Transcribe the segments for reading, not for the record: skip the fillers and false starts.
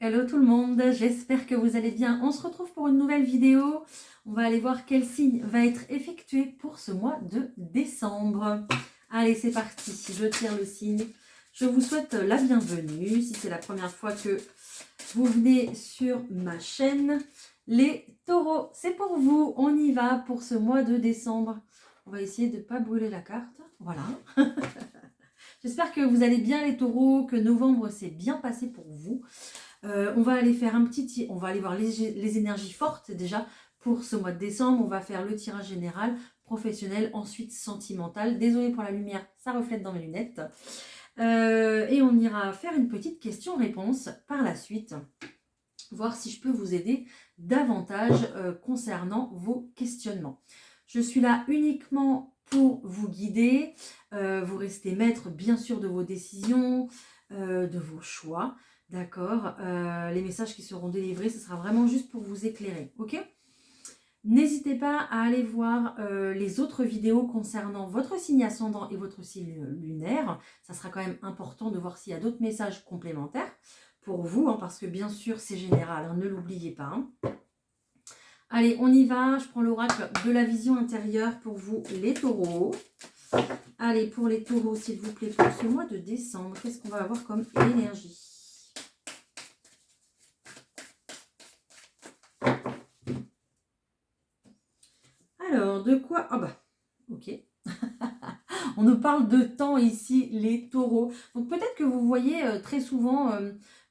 Hello tout le monde, j'espère que vous allez bien. On se retrouve pour une nouvelle vidéo. On va aller voir quel signe va être effectué pour ce mois de décembre. Allez, c'est parti. Je tire le signe. Je vous souhaite la bienvenue. Si c'est la première fois que vous venez sur ma chaîne, les taureaux, c'est pour vous. On y va pour ce mois de décembre. On va essayer de ne pas brûler la carte. Voilà. J'espère que vous allez bien les taureaux, que novembre s'est bien passé pour vous. On va aller faire un petit... On va aller voir les énergies fortes déjà pour ce mois de décembre. On va faire le tirage général, professionnel, ensuite sentimental. Désolée pour la lumière, ça reflète dans mes lunettes. Et on ira faire une petite question-réponse par la suite. Voir si je peux vous aider davantage concernant vos questionnements. Je suis là uniquement pour vous guider. Vous restez maître bien sûr de vos décisions, de vos choix. D'accord, les messages qui seront délivrés, ce sera vraiment juste pour vous éclairer, ok? N'hésitez pas à aller voir les autres vidéos concernant votre signe ascendant et votre signe lunaire. Ça sera quand même important de voir s'il y a d'autres messages complémentaires pour vous, hein, parce que bien sûr, c'est général, hein, ne l'oubliez pas. Hein. Allez, on y va. Je prends l'oracle de la vision intérieure pour vous, les taureaux. Allez, pour les taureaux, s'il vous plaît, pour ce mois de décembre, qu'est-ce qu'on va avoir comme énergie? Alors, de quoi? Ah bah, ok. On nous parle de temps ici, les taureaux. Donc peut-être que vous voyez très souvent,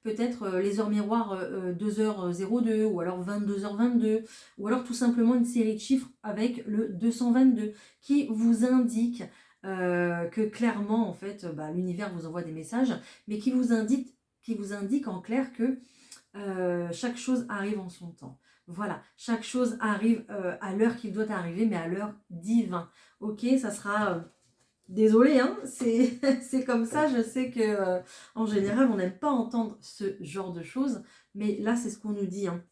peut-être les heures miroirs 2h02 ou alors 22h22, ou alors tout simplement une série de chiffres avec le 222 qui vous indique que clairement, en fait, l'univers vous envoie des messages, mais qui vous indique en clair que chaque chose arrive en son temps. Voilà, chaque chose arrive à l'heure qu'il doit arriver, mais à l'heure divine. Ok, ça sera... désolée, hein, c'est comme ça. Je sais que en général, on n'aime pas entendre ce genre de choses, mais là, c'est ce qu'on nous dit. Hein.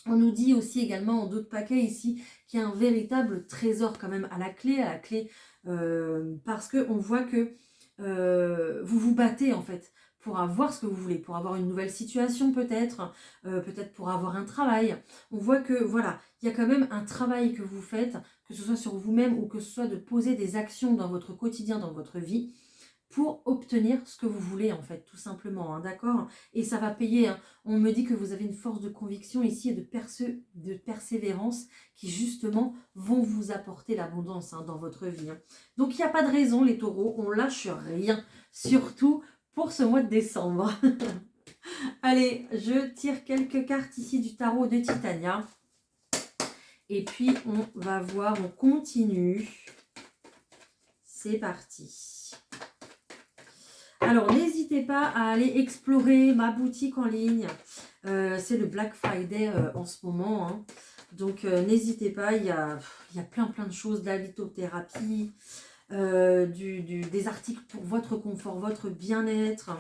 On nous dit aussi également en d'autres paquets ici qu'il y a un véritable trésor quand même à la clé, parce qu'on voit que vous vous battez en fait pour avoir ce que vous voulez, pour avoir une nouvelle situation peut-être, peut-être pour avoir un travail. On voit que voilà, il y a quand même un travail que vous faites, que ce soit sur vous-même ou que ce soit de poser des actions dans votre quotidien, dans votre vie, pour obtenir ce que vous voulez en fait, tout simplement, hein, d'accord? Et ça va payer. Hein. On me dit que vous avez une force de conviction ici et de persévérance qui justement vont vous apporter l'abondance hein, dans votre vie. Hein. Donc il n'y a pas de raison les taureaux, on lâche rien, surtout pour ce mois de décembre. Allez, je tire quelques cartes ici du tarot de Titania. Et puis on va voir, on continue. C'est parti. Alors, n'hésitez pas à aller explorer ma boutique en ligne. C'est le Black Friday en ce moment. Hein. Donc, n'hésitez pas. Il y a plein de choses. De la lithothérapie, des articles pour votre confort, votre bien-être.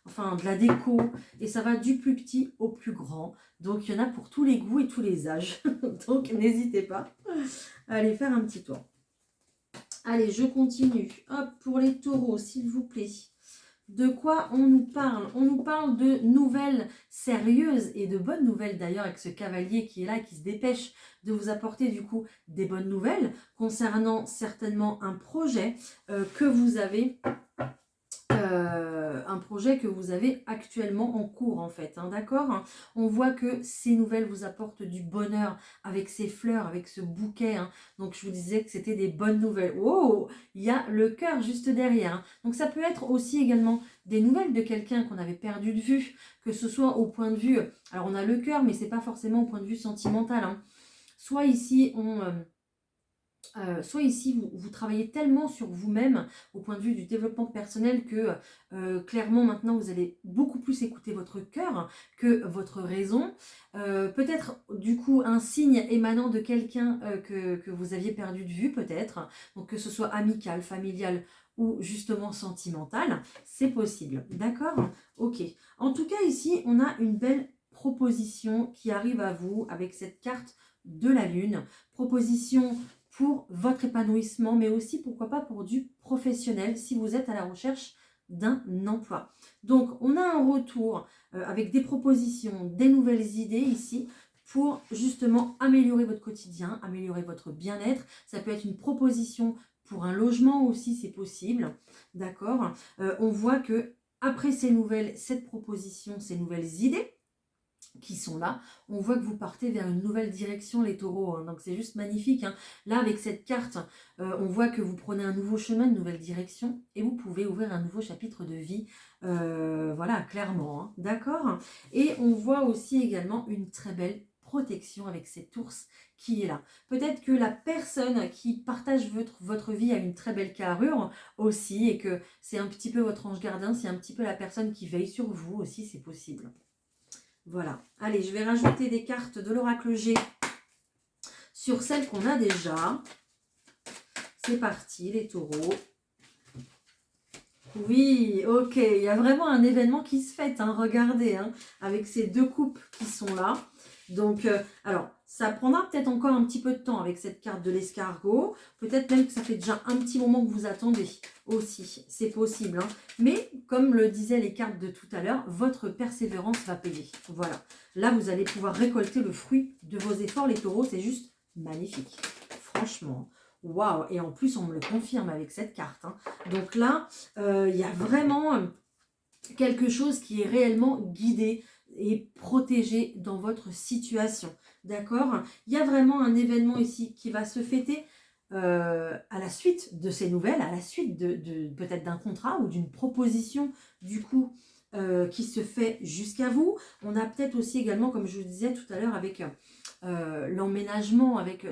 Enfin, de la déco. Et ça va du plus petit au plus grand. Donc, il y en a pour tous les goûts et tous les âges. Donc, n'hésitez pas à aller faire un petit tour. Allez, je continue. Hop, pour les taureaux, s'il vous plaît. De quoi on nous parle? On nous parle de nouvelles sérieuses et de bonnes nouvelles d'ailleurs avec ce cavalier qui est là, qui se dépêche de vous apporter du coup des bonnes nouvelles concernant certainement un projet que vous avez actuellement en cours en fait, hein, d'accord, hein. On voit que ces nouvelles vous apportent du bonheur avec ces fleurs, avec ce bouquet, hein. Donc je vous disais que c'était des bonnes nouvelles. Oh, il y a le cœur juste derrière, hein. Donc ça peut être aussi également des nouvelles de quelqu'un qu'on avait perdu de vue, que ce soit au point de vue, alors on a le cœur mais c'est pas forcément au point de vue sentimental, hein. Soit ici vous travaillez tellement sur vous-même au point de vue du développement personnel que clairement maintenant vous allez beaucoup plus écouter votre cœur que votre raison. Peut-être du coup un signe émanant de quelqu'un que vous aviez perdu de vue peut-être, donc que ce soit amical, familial ou justement sentimental, c'est possible, d'accord? Ok. En tout cas ici on a une belle proposition qui arrive à vous avec cette carte de la lune, proposition pour votre épanouissement, mais aussi pourquoi pas pour du professionnel si vous êtes à la recherche d'un emploi. Donc, on a un retour avec des propositions, des nouvelles idées ici pour justement améliorer votre quotidien, améliorer votre bien-être. Ça peut être une proposition pour un logement aussi, c'est possible. D'accord. On voit que après cette proposition, ces nouvelles idées qui sont là, on voit que vous partez vers une nouvelle direction les taureaux, hein. Donc c'est juste magnifique, hein. Là avec cette carte, on voit que vous prenez un nouveau chemin, une nouvelle direction et vous pouvez ouvrir un nouveau chapitre de vie, voilà, clairement, hein. D'accord. Et on voit aussi également une très belle protection avec cet ours qui est là. Peut-être que la personne qui partage votre vie a une très belle carrure aussi et que c'est un petit peu votre ange gardien, c'est un petit peu la personne qui veille sur vous aussi, c'est possible. Voilà. Allez, je vais rajouter des cartes de l'oracle G sur celles qu'on a déjà. C'est parti, les taureaux. Oui, ok. Il y a vraiment un événement qui se fait, hein, regardez, hein, avec ces deux coupes qui sont là. Donc, alors, ça prendra peut-être encore un petit peu de temps avec cette carte de l'escargot. Peut-être même que ça fait déjà un petit moment que vous attendez aussi. C'est possible, hein. Mais, comme le disaient les cartes de tout à l'heure, votre persévérance va payer. Voilà. Là, vous allez pouvoir récolter le fruit de vos efforts, les taureaux. C'est juste magnifique. Franchement. Waouh. Et en plus, on me le confirme avec cette carte, hein. Donc là, il y a vraiment quelque chose qui est réellement guidé et protégé dans votre situation. D'accord. Il y a vraiment un événement ici qui va se fêter à la suite de ces nouvelles, à la suite de peut-être d'un contrat ou d'une proposition du coup qui se fait jusqu'à vous. On a peut-être aussi également, comme je vous disais tout à l'heure, avec l'emménagement, avec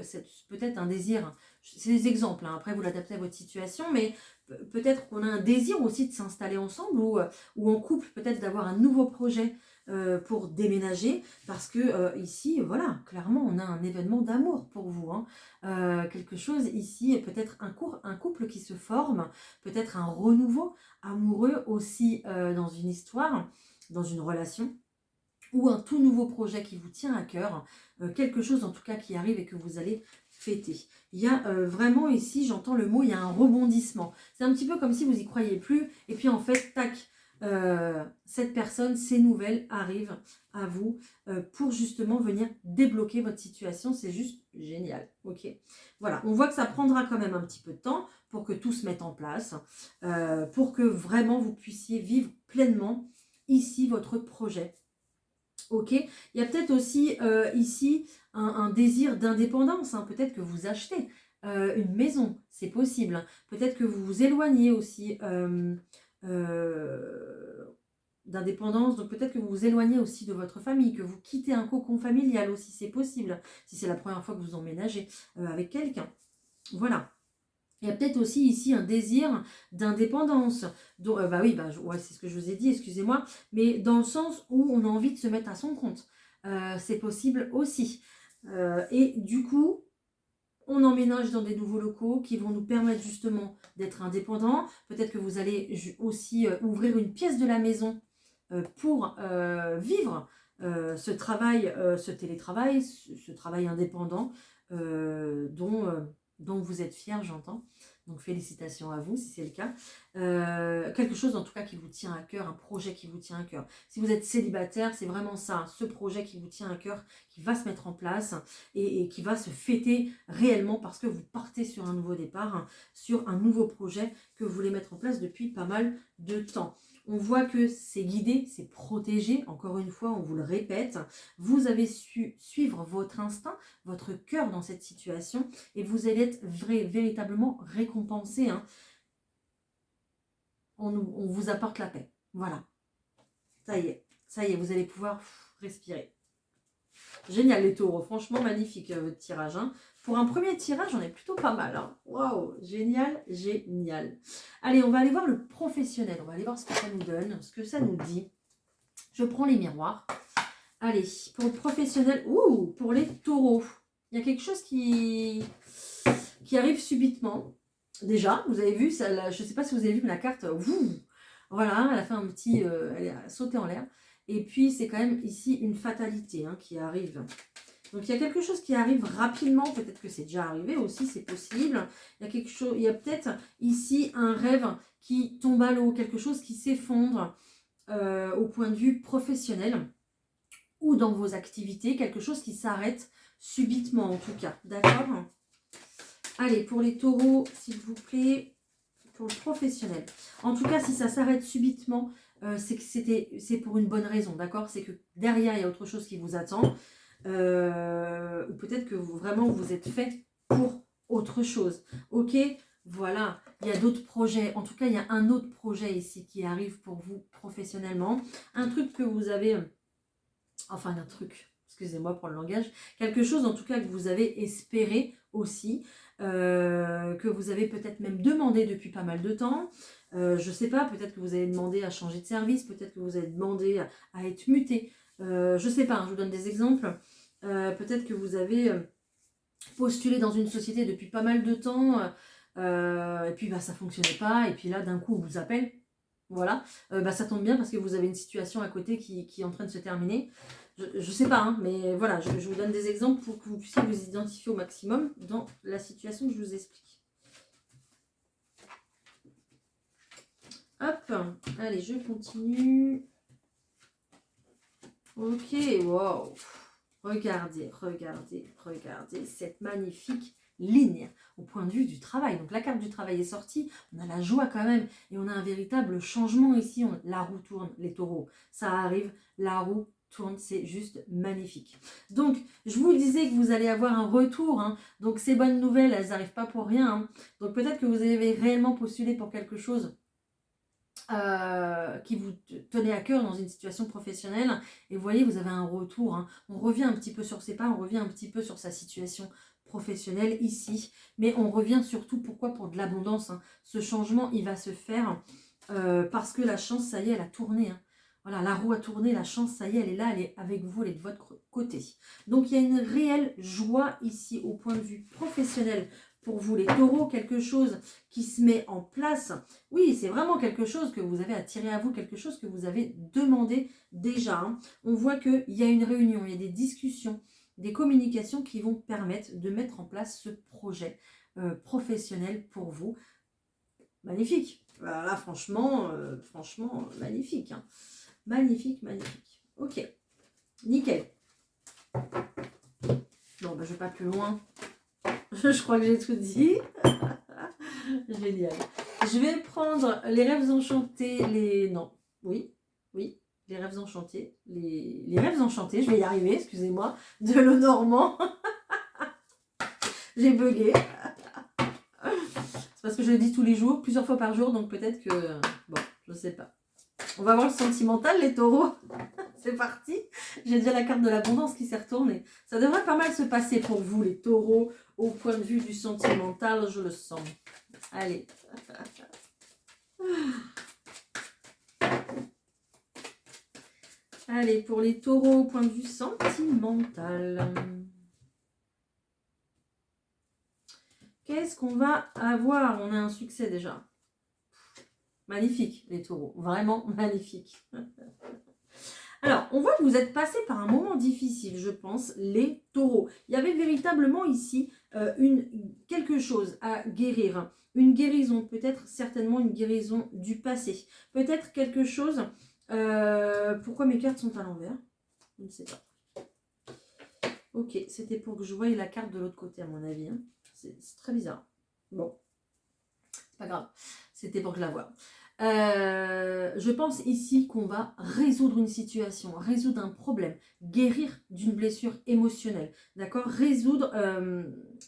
peut-être un désir. C'est des exemples, hein. Après vous l'adaptez à votre situation, mais peut-être qu'on a un désir aussi de s'installer ensemble ou en couple, peut-être d'avoir un nouveau projet pour déménager, parce que ici, voilà, clairement, on a un événement d'amour pour vous, hein. Quelque chose ici, peut-être un couple qui se forme, peut-être un renouveau amoureux aussi dans une histoire, dans une relation, ou un tout nouveau projet qui vous tient à cœur, quelque chose en tout cas qui arrive et que vous allez fêter. Il y a vraiment ici, j'entends le mot, il y a un rebondissement. C'est un petit peu comme si vous y croyez plus, et puis en fait, tac, cette personne, ces nouvelles arrivent à vous pour justement venir débloquer votre situation. C'est juste génial, ok. Voilà, on voit que ça prendra quand même un petit peu de temps pour que tout se mette en place, pour que vraiment vous puissiez vivre pleinement ici votre projet. Ok, il y a peut-être aussi ici un désir d'indépendance, hein. Peut-être que vous achetez une maison, c'est possible. Peut-être que vous vous éloignez aussi d'indépendance, donc peut-être que vous vous éloignez aussi de votre famille, que vous quittez un cocon familial aussi, c'est possible, si c'est la première fois que vous emménagez avec quelqu'un. Voilà. Il y a peut-être aussi ici un désir d'indépendance. Bah oui, ouais, c'est ce que je vous ai dit, excusez-moi. Mais dans le sens où on a envie de se mettre à son compte. C'est possible aussi. Et du coup, on emménage dans des nouveaux locaux qui vont nous permettre justement d'être indépendants. Peut-être que vous allez aussi ouvrir une pièce de la maison pour vivre ce travail, ce télétravail, ce travail indépendant dont vous êtes fiers, j'entends. Donc félicitations à vous si c'est le cas. Quelque chose en tout cas qui vous tient à cœur, un projet qui vous tient à cœur. Si vous êtes célibataire, c'est vraiment ça, ce projet qui vous tient à cœur, qui va se mettre en place et qui va se fêter réellement parce que vous partez sur un nouveau départ, hein, sur un nouveau projet que vous voulez mettre en place depuis pas mal de temps. On voit que c'est guidé, c'est protégé. Encore une fois, on vous le répète. Vous avez su suivre votre instinct, votre cœur dans cette situation et vous allez être véritablement récompensé, hein. On vous apporte la paix. Voilà. Ça y est, vous allez pouvoir respirer. Génial les taureaux, franchement magnifique votre tirage, hein. Pour un premier tirage, on est plutôt pas mal, hein. Waouh, génial, génial. Allez, on va aller voir le professionnel. On va aller voir ce que ça nous donne, ce que ça nous dit. Je prends les miroirs. Allez, pour le professionnel, pour les taureaux, il y a quelque chose qui arrive subitement. Déjà, vous avez vu, je ne sais pas si vous avez vu, mais la carte, voilà, elle a fait un petit, elle a sauté en l'air. Et puis, c'est quand même ici une fatalité, hein, qui arrive. Donc il y a quelque chose qui arrive rapidement, peut-être que c'est déjà arrivé aussi, c'est possible. Il y a quelque chose, il y a peut-être ici un rêve qui tombe à l'eau, quelque chose qui s'effondre au point de vue professionnel ou dans vos activités, quelque chose qui s'arrête subitement en tout cas, d'accord? Allez, pour les taureaux, s'il vous plaît, pour le professionnel. En tout cas, si ça s'arrête subitement, c'est pour une bonne raison, d'accord? C'est que derrière, il y a autre chose qui vous attend. Ou peut-être que vraiment, vous êtes fait pour autre chose. Ok, voilà, il y a d'autres projets. En tout cas, il y a un autre projet ici qui arrive pour vous professionnellement. Un truc que vous avez... Enfin, un truc, excusez-moi pour le langage. Quelque chose, en tout cas, que vous avez espéré aussi. Que vous avez peut-être même demandé depuis pas mal de temps. Je ne sais pas, peut-être que vous avez demandé à changer de service, peut-être que vous avez demandé à être muté. Je ne sais pas, hein, je vous donne des exemples. Peut-être que vous avez postulé dans une société depuis pas mal de temps, et puis bah, ça ne fonctionnait pas, et puis là d'un coup on vous appelle. Voilà, bah, ça tombe bien parce que vous avez une situation à côté qui est en train de se terminer. Je ne sais pas, hein, mais voilà, je vous donne des exemples pour que vous puissiez vous identifier au maximum dans la situation que je vous explique. Hop, allez, je continue. Ok, wow. Regardez, regardez, regardez cette magnifique ligne au point de vue du travail. Donc la carte du travail est sortie, on a la joie quand même et on a un véritable changement ici. La roue tourne, les taureaux, ça arrive, la roue tourne, c'est juste magnifique. Donc je vous disais que vous allez avoir un retour, hein. Donc ces bonnes nouvelles, elles n'arrivent pas pour rien, hein. Donc peut-être que vous avez réellement postulé pour quelque chose qui vous tenait à cœur dans une situation professionnelle, et vous voyez, vous avez un retour, hein. On revient un petit peu sur ses pas, on revient un petit peu sur sa situation professionnelle ici, mais on revient surtout, pourquoi? Pour de l'abondance, hein. Ce changement, il va se faire parce que la chance, ça y est, elle a tourné, hein. Voilà, la roue a tourné, la chance, ça y est, elle est là, elle est avec vous, elle est de votre côté. Donc, il y a une réelle joie ici au point de vue professionnel pour vous les taureaux, quelque chose qui se met en place. Oui, c'est vraiment quelque chose que vous avez attiré à vous, quelque chose que vous avez demandé déjà, hein. On voit qu'il y a une réunion, il y a des discussions, des communications qui vont permettre de mettre en place ce projet professionnel pour vous. Magnifique. Là, franchement, franchement, magnifique, hein. Magnifique, magnifique. Ok, nickel. Bon, bah, je vais pas plus loin. Je crois que j'ai tout dit. Génial. Je vais prendre les rêves enchantés, Non, oui, les rêves enchantés. Les rêves enchantés, je vais y arriver, excusez-moi. De l'eau normand. J'ai bugué. C'est parce que je le dis tous les jours, plusieurs fois par jour, donc peut-être que... Bon, je sais pas. On va voir le sentimental, les taureaux. C'est parti. J'ai déjà la carte de l'abondance qui s'est retournée. Ça devrait pas mal se passer pour vous, les taureaux, au point de vue du sentimental, je le sens. Allez. Allez, pour les taureaux, au point de vue sentimental. Qu'est-ce qu'on va avoir? On a un succès déjà. Magnifique, les taureaux. Vraiment magnifique. Alors, on voit que vous êtes passé par un moment difficile, je pense, les taureaux. Il y avait véritablement ici quelque chose à guérir. Une guérison, peut-être certainement une guérison du passé. Peut-être quelque chose... pourquoi mes cartes sont à l'envers? Je ne sais pas. Ok, c'était pour que je voie la carte de l'autre côté, à mon avis, hein. C'est très bizarre. Bon, c'est pas grave. C'était pour que je la voie. Je pense ici qu'on va résoudre une situation, résoudre un problème, guérir d'une blessure émotionnelle, d'accord?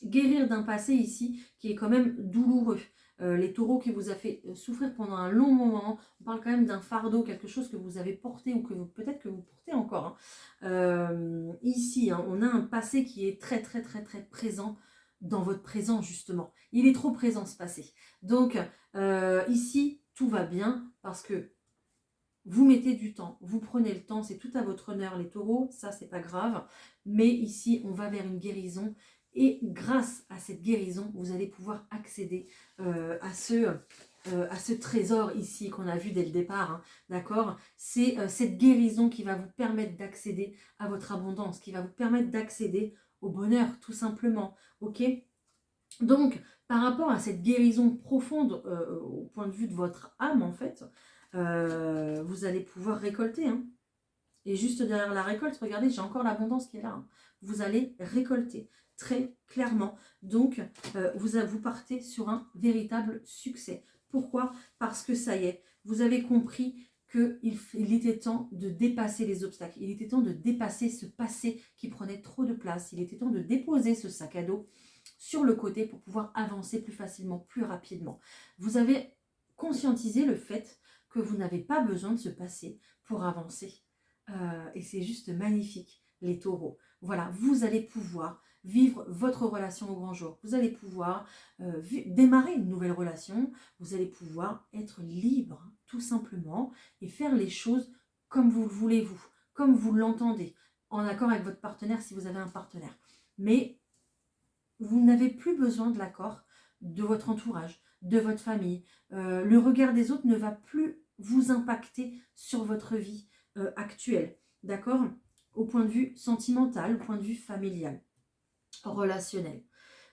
Guérir d'un passé ici qui est quand même douloureux. Les taureaux qui vous a fait souffrir pendant un long moment, on parle quand même d'un fardeau, quelque chose que vous avez porté ou que peut-être que vous portez encore, hein. Ici, hein, on a un passé qui est très très très très présent dans votre présent justement. Il est trop présent ce passé. Donc ici, tout va bien parce que vous mettez du temps, vous prenez le temps, c'est tout à votre honneur les taureaux, ça c'est pas grave, mais ici on va vers une guérison et grâce à cette guérison, vous allez pouvoir accéder à ce à ce trésor ici qu'on a vu dès le départ, hein, d'accord? C'est cette guérison qui va vous permettre d'accéder à votre abondance, qui va vous permettre d'accéder au bonheur, tout simplement, ok? Donc, par rapport à cette guérison profonde au point de vue de votre âme, en fait, vous allez pouvoir récolter, hein. Et juste derrière la récolte, regardez, j'ai encore l'abondance qui est là, hein. Vous allez récolter très clairement. Donc, vous partez sur véritable succès. Pourquoi? Parce que ça y est, vous avez compris qu'il était temps de dépasser les obstacles. Il était temps de dépasser ce passé qui prenait trop de place. Il était temps de déposer ce sac à dos sur le côté pour pouvoir avancer plus facilement, plus rapidement. Vous avez conscientisé le fait que vous n'avez pas besoin de ce passé pour avancer. Et c'est juste magnifique, les taureaux. Voilà, vous allez pouvoir vivre votre relation au grand jour. Vous allez pouvoir démarrer une nouvelle relation. Vous allez pouvoir être libre, tout simplement, et faire les choses comme vous le voulez, vous, comme vous l'entendez, en accord avec votre partenaire si vous avez un partenaire. Mais vous n'avez plus besoin de l'accord de votre entourage, de votre famille. Le regard des autres ne va plus vous impacter sur votre vie actuelle, d'accord? Au point de vue sentimental, au point de vue familial, relationnel.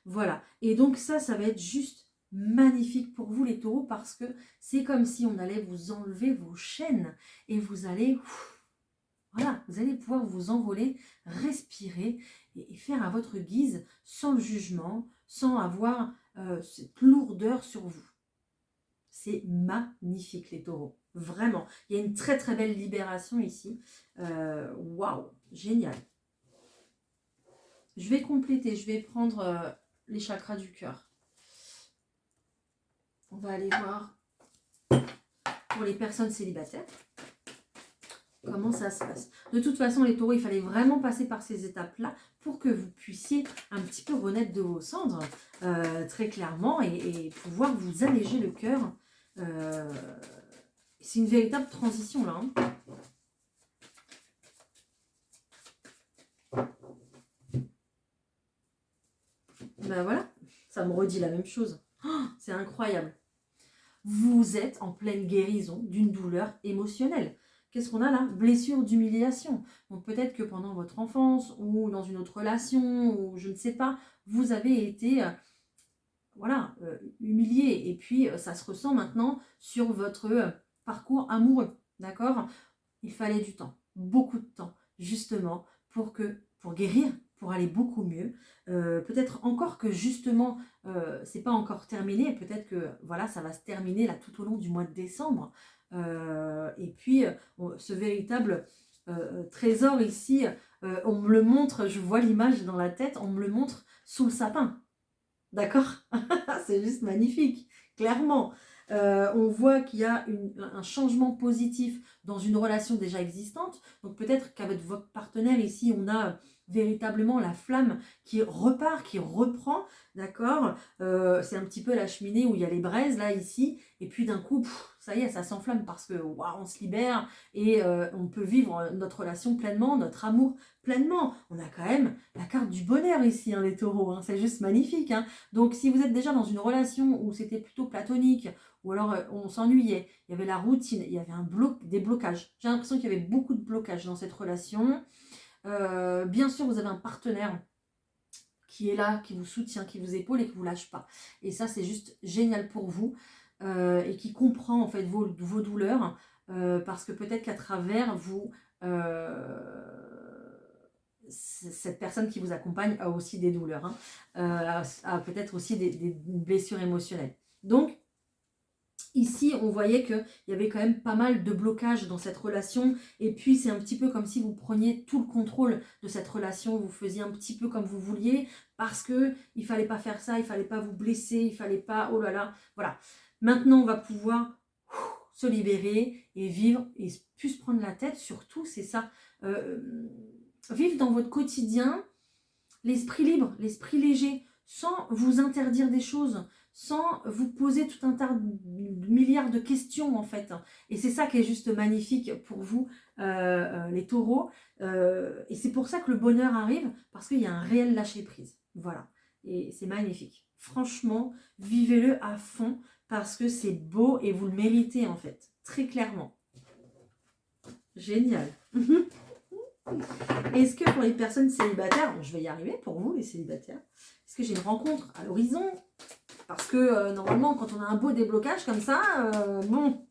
Voilà. Et donc ça va être juste magnifique pour vous les taureaux parce que c'est comme si on allait vous enlever vos chaînes et vous allez... Voilà, vous allez pouvoir vous envoler, respirer et faire à votre guise, sans le jugement, sans avoir cette lourdeur sur vous. C'est magnifique les taureaux, vraiment. Il y a une très très belle libération ici. Waouh, génial. Je vais compléter, je vais prendre les chakras du cœur. On va aller voir pour les personnes célibataires. Comment ça se passe. De toute façon, les taureaux, il fallait vraiment passer par ces étapes-là pour que vous puissiez un petit peu renaître de vos cendres, très clairement, et pouvoir vous alléger le cœur. C'est une véritable transition, là. Hein. Ben voilà, ça me redit la même chose. Oh, c'est incroyable. Vous êtes en pleine guérison d'une douleur émotionnelle. Qu'est-ce qu'on a là? Blessure d'humiliation. Donc peut-être que pendant votre enfance ou dans une autre relation ou je ne sais pas, vous avez été humilié. Et puis ça se ressent maintenant sur votre parcours amoureux. D'accord? Il fallait du temps, beaucoup de temps, justement, pour guérir, pour aller beaucoup mieux. Peut-être encore que justement, c'est pas encore terminé. Peut-être que voilà, ça va se terminer là tout au long du mois de décembre. Et puis, ce véritable trésor ici, on me le montre, je vois l'image dans la tête, on me le montre sous le sapin. D'accord? C'est juste magnifique, clairement. On voit qu'il y a un changement positif dans une relation déjà existante. Donc peut-être qu'avec votre partenaire ici, on a véritablement la flamme qui repart, qui reprend, d'accord? C'est un petit peu la cheminée où il y a les braises, là, ici. Et puis d'un coup, ça y est, ça s'enflamme parce que on se libère et on peut vivre notre relation pleinement, notre amour pleinement. On a quand même la carte du bonheur ici, hein, les taureaux. Hein, c'est juste magnifique. Hein. Donc si vous êtes déjà dans une relation où c'était plutôt platonique, ou alors on s'ennuyait, il y avait la routine, il y avait des blocages. J'ai l'impression qu'il y avait beaucoup de blocages dans cette relation. Bien sûr, vous avez un partenaire qui est là, qui vous soutient, qui vous épaule et qui ne vous lâche pas. Et ça, c'est juste génial pour vous et qui comprend en fait vos douleurs parce que peut-être qu'à travers vous, cette personne qui vous accompagne a aussi des douleurs, hein, a peut-être aussi des blessures émotionnelles. Donc, ici, on voyait qu'il y avait quand même pas mal de blocages dans cette relation. Et puis, c'est un petit peu comme si vous preniez tout le contrôle de cette relation. Vous faisiez un petit peu comme vous vouliez parce qu'il ne fallait pas faire ça, il ne fallait pas vous blesser, il ne fallait pas... Oh là là, voilà. Maintenant, on va pouvoir se libérer et vivre et plus se prendre la tête. Surtout, c'est ça. Vivre dans votre quotidien l'esprit libre, l'esprit léger, sans vous interdire des choses, sans vous poser tout un tas de milliards de questions en fait. Et c'est ça qui est juste magnifique pour vous, les taureaux. Et c'est pour ça que le bonheur arrive, parce qu'il y a un réel lâcher-prise. Voilà. Et c'est magnifique. Franchement, vivez-le à fond parce que c'est beau et vous le méritez en fait, très clairement. Génial. Est-ce que pour les personnes célibataires, bon, je vais y arriver pour vous les célibataires, est-ce que j'ai une rencontre à l'horizon? Parce que normalement, quand on a un beau déblocage comme ça, bon,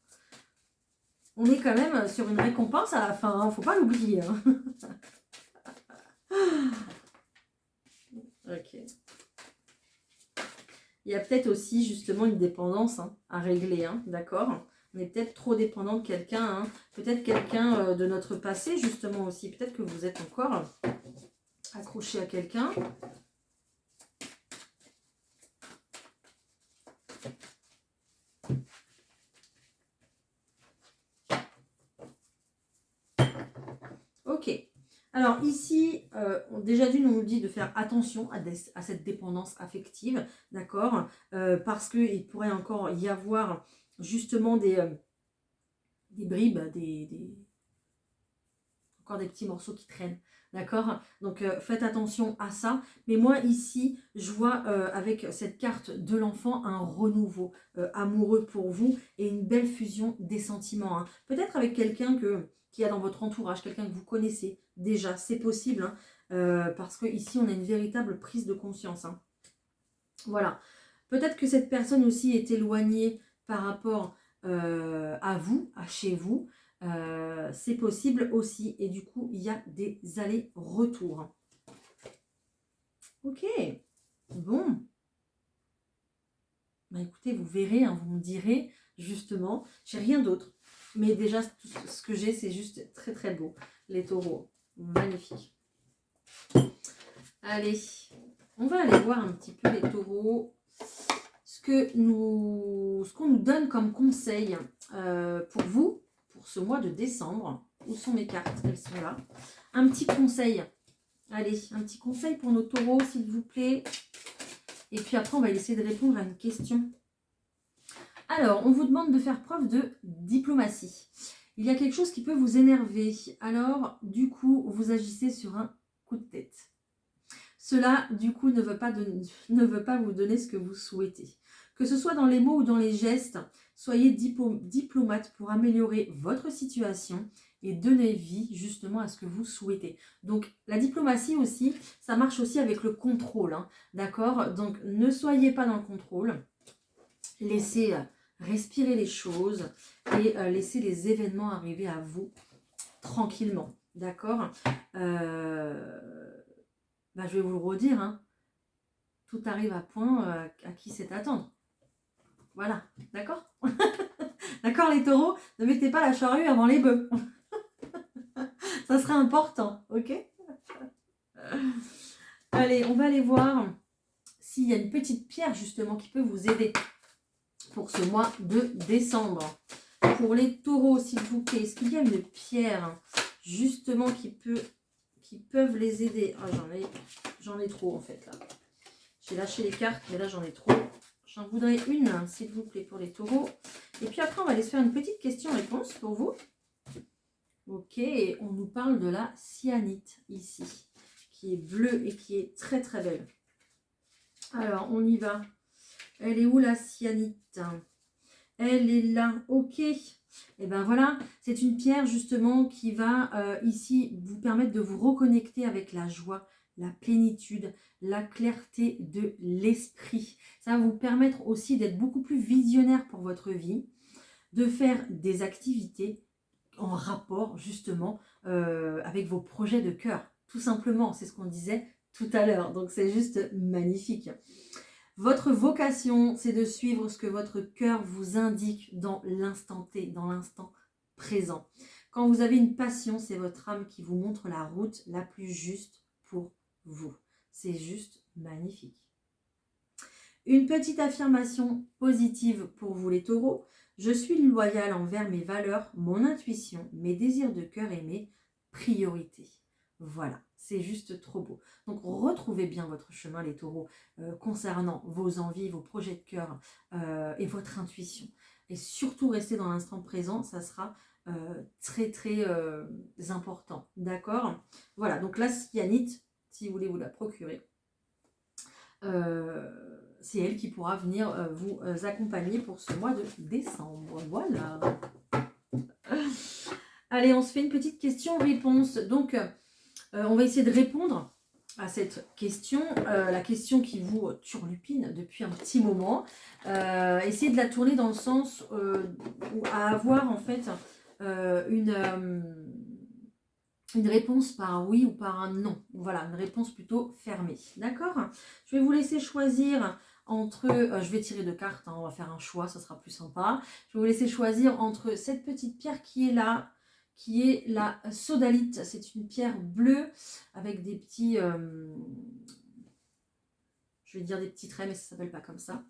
on est quand même sur une récompense à la fin, hein, faut pas l'oublier. Hein. Ok. Il y a peut-être aussi justement une dépendance hein, à régler, hein, d'accord? On est peut-être trop dépendant de quelqu'un, hein. Peut-être quelqu'un de notre passé justement aussi. Peut-être que vous êtes encore accroché à quelqu'un. Ok. Alors ici, déjà d'une, on nous dit de faire attention à cette dépendance affective, d'accord, parce qu'il pourrait encore y avoir justement des bribes, encore des petits morceaux qui traînent, d'accord. Donc faites attention à ça. Mais moi ici, je vois avec cette carte de l'enfant un renouveau amoureux pour vous et une belle fusion des sentiments. Hein. Peut-être avec quelqu'un qui a dans votre entourage, quelqu'un que vous connaissez déjà, c'est possible. Hein, parce que ici on a une véritable prise de conscience. Hein. Voilà. Peut-être que cette personne aussi est éloignée par rapport à vous, à chez vous. C'est possible aussi. Et du coup, il y a des allers-retours. Ok. Bon. Bah, écoutez, vous verrez, hein, vous me direz justement. J'ai rien d'autre. Mais déjà, tout ce que j'ai, c'est juste très très beau. Les taureaux. Magnifique. Allez. On va aller voir un petit peu les taureaux. Ce qu'on nous donne comme conseil pour vous, pour ce mois de décembre. Où sont mes cartes? Elles sont là. Un petit conseil. Allez, un petit conseil pour nos taureaux, s'il vous plaît. Et puis après, on va essayer de répondre à une question. Alors, on vous demande de faire preuve de diplomatie. Il y a quelque chose qui peut vous énerver. Alors, du coup, vous agissez sur un coup de tête. Cela, du coup, ne veut pas vous donner ce que vous souhaitez. Que ce soit dans les mots ou dans les gestes, soyez diplomate pour améliorer votre situation et donner vie justement à ce que vous souhaitez. Donc, la diplomatie aussi, ça marche aussi avec le contrôle, hein, d'accord? Donc, ne soyez pas dans le contrôle. Laissez respirer les choses et laissez les événements arriver à vous tranquillement, d'accord? Bah, je vais vous le redire, hein. Tout arrive à point à qui sait attendre. Voilà, d'accord? D'accord les taureaux? Ne mettez pas la charrue avant les bœufs. Ça serait important, ok? Allez, on va aller voir s'il y a une petite pierre justement qui peut vous aider pour ce mois de décembre. Pour les taureaux, s'il vous plaît, est-ce qu'il y a une pierre justement qui peuvent les aider? Ah, j'en ai trop en fait là. J'ai lâché les cartes, mais là j'en ai trop. J'en voudrais une, s'il vous plaît, pour les taureaux. Et puis après, on va aller se faire une petite question-réponse pour vous. Ok, et on nous parle de la cyanite ici, qui est bleue et qui est très très belle. Alors, on y va. Elle est où la cyanite? Elle est là, ok. Et ben voilà, c'est une pierre justement qui va ici vous permettre de vous reconnecter avec la joie, la plénitude, la clarté de l'esprit. Ça va vous permettre aussi d'être beaucoup plus visionnaire pour votre vie, de faire des activités en rapport justement avec vos projets de cœur. Tout simplement, c'est ce qu'on disait tout à l'heure. Donc c'est juste magnifique. Votre vocation, c'est de suivre ce que votre cœur vous indique dans l'instant T, dans l'instant présent. Quand vous avez une passion, c'est votre âme qui vous montre la route la plus juste pour vous. C'est juste magnifique. Une petite affirmation positive pour vous les taureaux. Je suis loyal envers mes valeurs, mon intuition, mes désirs de cœur et mes priorités. Voilà, c'est juste trop beau. Donc retrouvez bien votre chemin les taureaux concernant vos envies, vos projets de cœur et votre intuition. Et surtout restez dans l'instant présent, ça sera très très important. D'accord? Voilà, donc la cyanite, si vous voulez vous la procurer. c'est elle qui pourra venir vous accompagner pour ce mois de décembre. Voilà. Allez, on se fait une petite question-réponse. Donc, on va essayer de répondre à cette question, la question qui vous turlupine depuis un petit moment. Essayez de la tourner dans le sens à avoir en fait une réponse par un oui ou par un non. Voilà, une réponse plutôt fermée. D'accord? Je vais vous laisser choisir entre... je vais tirer deux cartes, hein, on va faire un choix, ça sera plus sympa. Je vais vous laisser choisir entre cette petite pierre qui est là, qui est la sodalite. C'est une pierre bleue avec des petits... je vais dire des petits traits, mais ça ne s'appelle pas comme ça.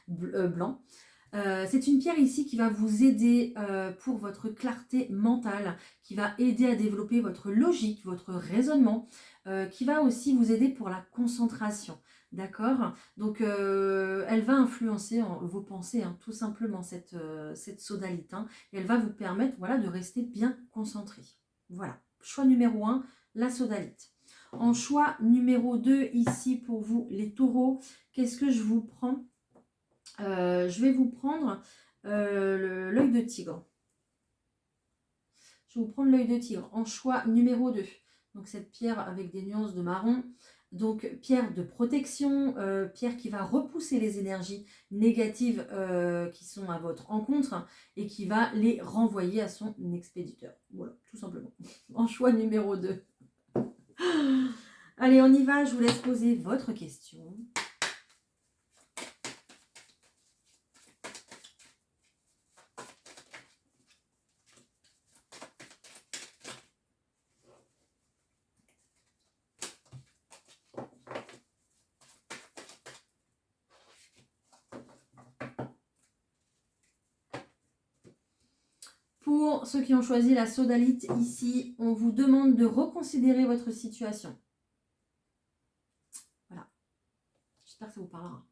Blanc. C'est une pierre ici qui va vous aider pour votre clarté mentale, qui va aider à développer votre logique, votre raisonnement, qui va aussi vous aider pour la concentration. D'accord? Donc, elle va influencer vos pensées, hein, tout simplement, cette sodalite. Hein, et elle va vous permettre voilà, de rester bien concentré. Voilà. Choix numéro 1, la sodalite. En choix numéro 2, ici pour vous, les taureaux, qu'est-ce que je vous prends? Je vais vous prendre l'œil de tigre. Je vais vous prendre l'œil de tigre en choix numéro 2. Donc cette pierre avec des nuances de marron. Donc pierre de protection, pierre qui va repousser les énergies négatives qui sont à votre encontre et qui va les renvoyer à son expéditeur. Voilà, tout simplement. En choix numéro 2. Allez, on y va. Je vous laisse poser votre question. Pour ceux qui ont choisi la sodalite, ici, on vous demande de reconsidérer votre situation. Voilà. J'espère que ça vous parlera.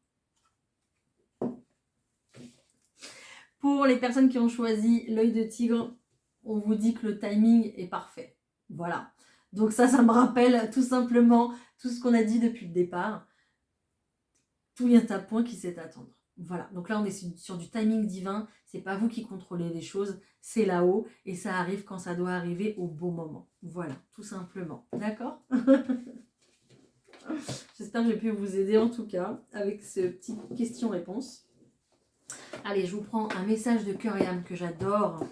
Pour les personnes qui ont choisi l'œil de tigre, on vous dit que le timing est parfait. Voilà. Donc ça me rappelle tout simplement tout ce qu'on a dit depuis le départ. Tout vient à point qui sait attendre. Voilà, donc là on est sur du timing divin, c'est pas vous qui contrôlez les choses, c'est là-haut et ça arrive quand ça doit arriver au bon moment. Voilà, tout simplement. D'accord? J'espère que j'ai pu vous aider en tout cas avec ce petit question-réponse. Allez, je vous prends un message de cœur et âme que j'adore,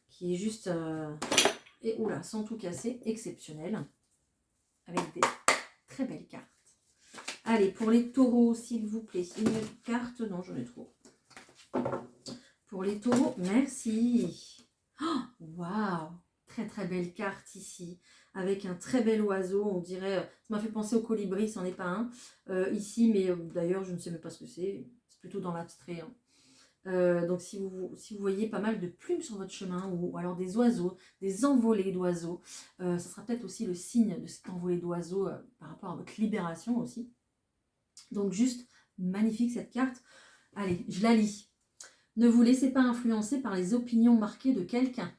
qui est juste, et oula, sans tout casser, exceptionnel, avec des très belles cartes. Allez, pour les taureaux, s'il vous plaît. Une carte, non, j'en ai trop. Pour les taureaux, merci. Waouh, très très belle carte ici, avec un très bel oiseau, on dirait, ça m'a fait penser au colibri, c'en est pas un, ici, mais d'ailleurs, je ne sais même pas ce que c'est plutôt dans l'abstrait. Hein. Donc si vous voyez pas mal de plumes sur votre chemin, ou alors des oiseaux, des envolées d'oiseaux, ça sera peut-être aussi le signe de cet envolée d'oiseaux par rapport à votre libération aussi. Donc juste magnifique cette carte. Allez, je la lis. Ne vous laissez pas influencer par les opinions marquées de quelqu'un.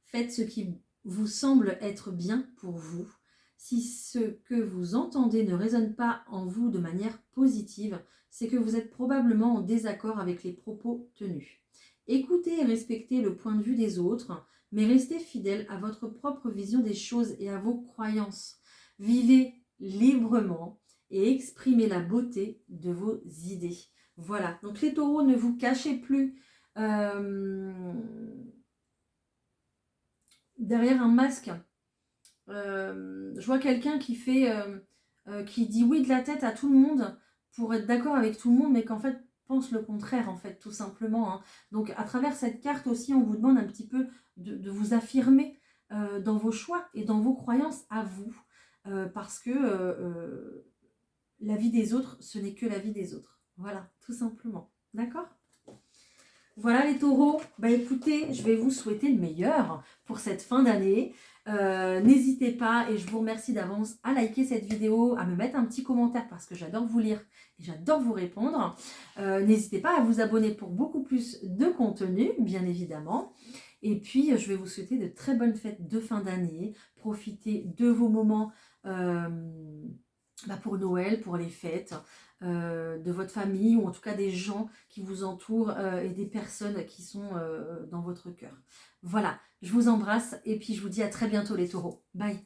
Faites ce qui vous semble être bien pour vous. Si ce que vous entendez ne résonne pas en vous de manière positive, c'est que vous êtes probablement en désaccord avec les propos tenus. Écoutez et respectez le point de vue des autres, mais restez fidèle à votre propre vision des choses et à vos croyances. Vivez librement et exprimez la beauté de vos idées. Voilà, donc les taureaux, ne vous cachez plus derrière un masque. Je vois quelqu'un qui qui dit oui de la tête à tout le monde pour être d'accord avec tout le monde, mais qu'en fait pense le contraire, en fait, tout simplement. Hein. Donc à travers cette carte aussi, on vous demande un petit peu de vous affirmer dans vos choix et dans vos croyances à vous, parce que la vie des autres, ce n'est que la vie des autres. Voilà, tout simplement. D'accord ? Voilà les taureaux, bah écoutez, je vais vous souhaiter le meilleur pour cette fin d'année. N'hésitez pas, et je vous remercie d'avance, à liker cette vidéo, à me mettre un petit commentaire parce que j'adore vous lire et j'adore vous répondre. N'hésitez pas à vous abonner pour beaucoup plus de contenu, bien évidemment. Et puis, je vais vous souhaiter de très bonnes fêtes de fin d'année. Profitez de vos moments pour Noël, pour les fêtes, de votre famille ou en tout cas des gens qui vous entourent et des personnes qui sont dans votre cœur. Voilà, je vous embrasse et puis je vous dis à très bientôt les taureaux. Bye.